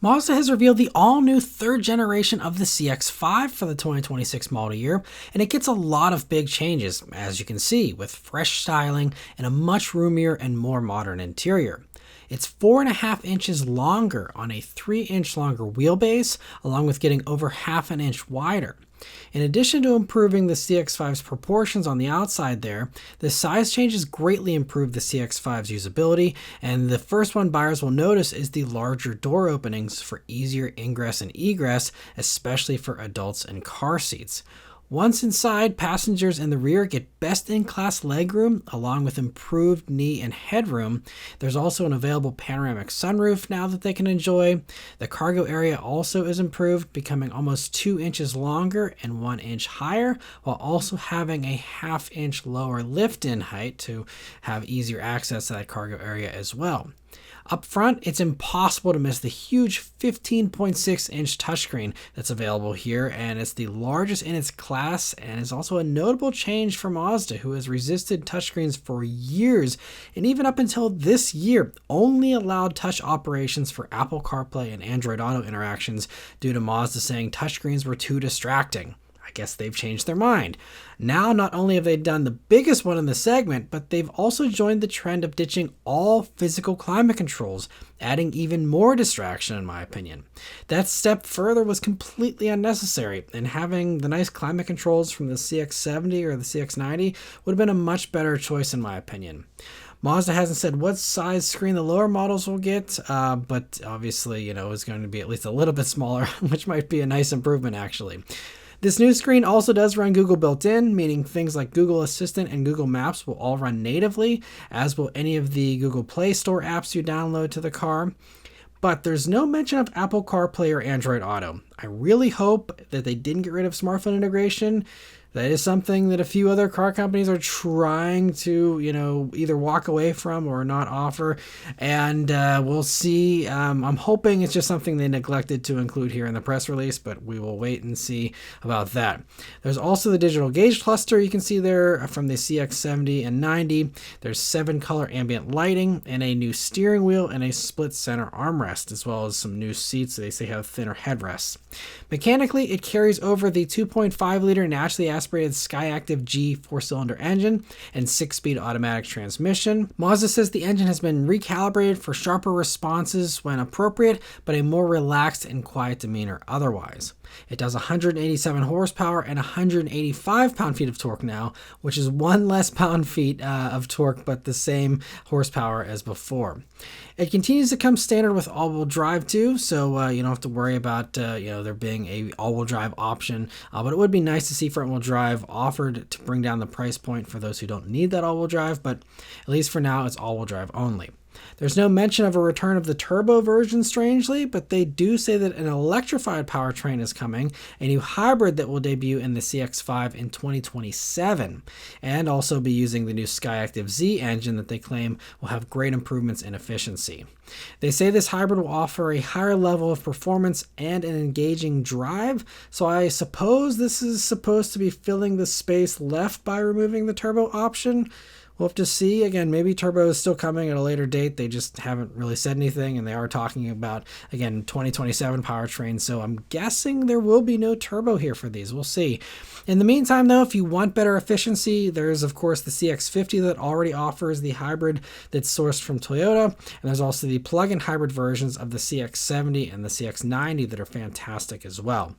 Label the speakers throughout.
Speaker 1: Mazda has revealed the all-new third generation of the CX-5 for the 2026 model year, and it gets a lot of big changes, as you can see, with fresh styling and a much roomier and more modern interior. It's 4.5 inches longer on a 3-inch longer wheelbase, along with getting over half an inch wider. In addition to improving the CX-5's proportions on the outside there, the size changes greatly improve the CX-5's usability, and the first one buyers will notice is the larger door openings for easier ingress and egress, especially for adults in car seats. Once inside, passengers in the rear get best-in-class legroom along with improved knee and headroom. There's also an available panoramic sunroof now that they can enjoy. The cargo area also is improved, becoming almost 2 inches longer and 1 inch higher, while also having a half-inch lower lift-in height to have easier access to that cargo area as well. Up front, it's impossible to miss the huge 15.6-inch touchscreen that's available here, and it's the largest in its class and is also a notable change for Mazda, who has resisted touchscreens for years and even up until this year only allowed touch operations for Apple CarPlay and Android Auto interactions due to Mazda saying touchscreens were too distracting. I guess they've changed their mind. Now, not only have they done the biggest one in the segment, but they've also joined the trend of ditching all physical climate controls, adding even more distraction in my opinion. That step further was completely unnecessary, and having the nice climate controls from the CX-70 or the CX-90 would have been a much better choice in my opinion. Mazda hasn't said what size screen the lower models will get, but obviously, it's going to be at least a little bit smaller, which might be a nice improvement actually. This new screen also does run Google built-in, meaning things like Google Assistant and Google Maps will all run natively, as will any of the Google Play Store apps you download to the car. But there's no mention of Apple CarPlay or Android Auto. I really hope that they didn't get rid of smartphone integration. That is something that a few other car companies are trying to, either walk away from or not offer. And we'll see. I'm hoping it's just something they neglected to include here in the press release, but we will wait and see about that. There's also the digital gauge cluster you can see there from the CX-70 and 90. There's 7-color ambient lighting and a new steering wheel and a split center armrest, as well as some new seats. They say have thinner headrests. Mechanically, it carries over the 2.5-liter naturally aspirated Skyactiv G 4-cylinder engine and 6-speed automatic transmission. Mazda says the engine has been recalibrated for sharper responses when appropriate, but a more relaxed and quiet demeanor otherwise. It does 187 horsepower and 185 pound-feet of torque now, which is 1 less pound-feet of torque, but the same horsepower as before. It continues to come standard with all-wheel drive too, so you don't have to worry about there being a all-wheel drive option, but it would be nice to see front-wheel drive offered to bring down the price point for those who don't need that all-wheel drive, but at least for now it's all-wheel drive only. There's no mention of a return of the turbo version, strangely, but they do say that an electrified powertrain is coming, a new hybrid that will debut in the CX-5 in 2027, and also be using the new Skyactiv Z engine that they claim will have great improvements in efficiency. They say this hybrid will offer a higher level of performance and an engaging drive, so I suppose this is supposed to be filling the space left by removing the turbo option. We'll have to see. Again, maybe turbo is still coming at a later date. They just haven't really said anything, and they are talking about, again, 2027 powertrain, so I'm guessing there will be no turbo here for these. We'll see. In the meantime, though, if you want better efficiency, there's, of course, the CX-50 that already offers the hybrid that's sourced from Toyota, and there's also the plug-in hybrid versions of the CX-70 and the CX-90 that are fantastic as well.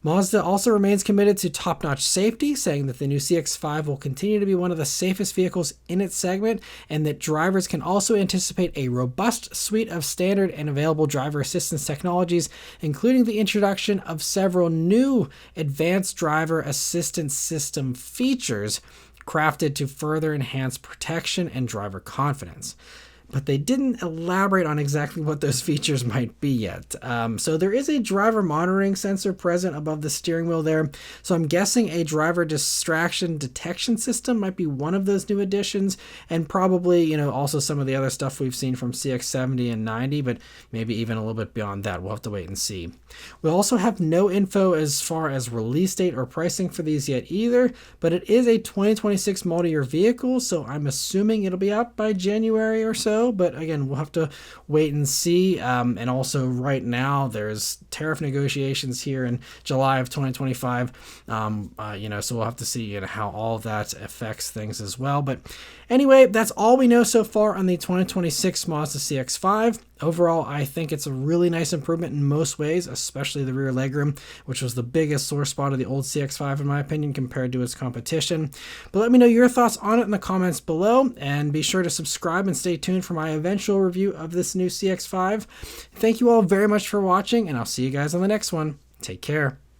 Speaker 1: Mazda also remains committed to top-notch safety, saying that the new CX-5 will continue to be one of the safest vehicles in its segment, and that drivers can also anticipate a robust suite of standard and available driver assistance technologies, including the introduction of several new advanced driver assistance system features crafted to further enhance protection and driver confidence. But they didn't elaborate on exactly what those features might be yet. So there is a driver monitoring sensor present above the steering wheel there. So I'm guessing a driver distraction detection system might be one of those new additions, and probably, also some of the other stuff we've seen from CX-70 and 90, but maybe even a little bit beyond that. We'll have to wait and see. We also have no info as far as release date or pricing for these yet either, but it is a 2026 model year vehicle, so I'm assuming it'll be out by January or so. so, but again, we'll have to wait and see. And also right now there's tariff negotiations here in July of 2025. So we'll have to see how all of that affects things as well. But anyway, that's all we know so far on the 2026 Mazda CX-5. Overall, I think it's a really nice improvement in most ways, especially the rear legroom, which was the biggest sore spot of the old CX-5 in my opinion compared to its competition. But let me know your thoughts on it in the comments below, and be sure to subscribe and stay tuned for my eventual review of this new CX-5. Thank you all very much for watching, and I'll see you guys on the next one. Take care.